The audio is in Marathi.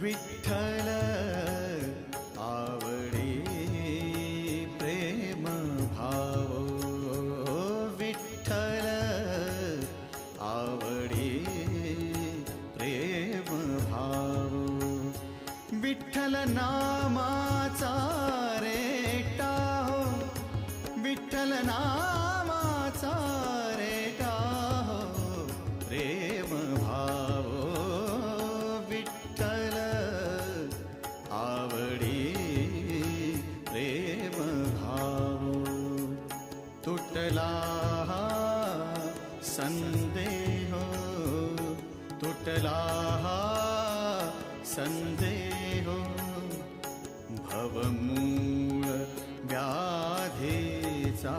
विठ्ठल आवडी प्रेम भाव, विठ्ठल आवडी प्रेम भाव, विठ्ठल नामाचा रेटा हो, विठ्ठल नामाचा रेटा हो प्रेम भाव, विठ्ठल आवडी प्रेम भाव. तुटला संदेह, तुटला संदेह, भवमूळ व्याधीचा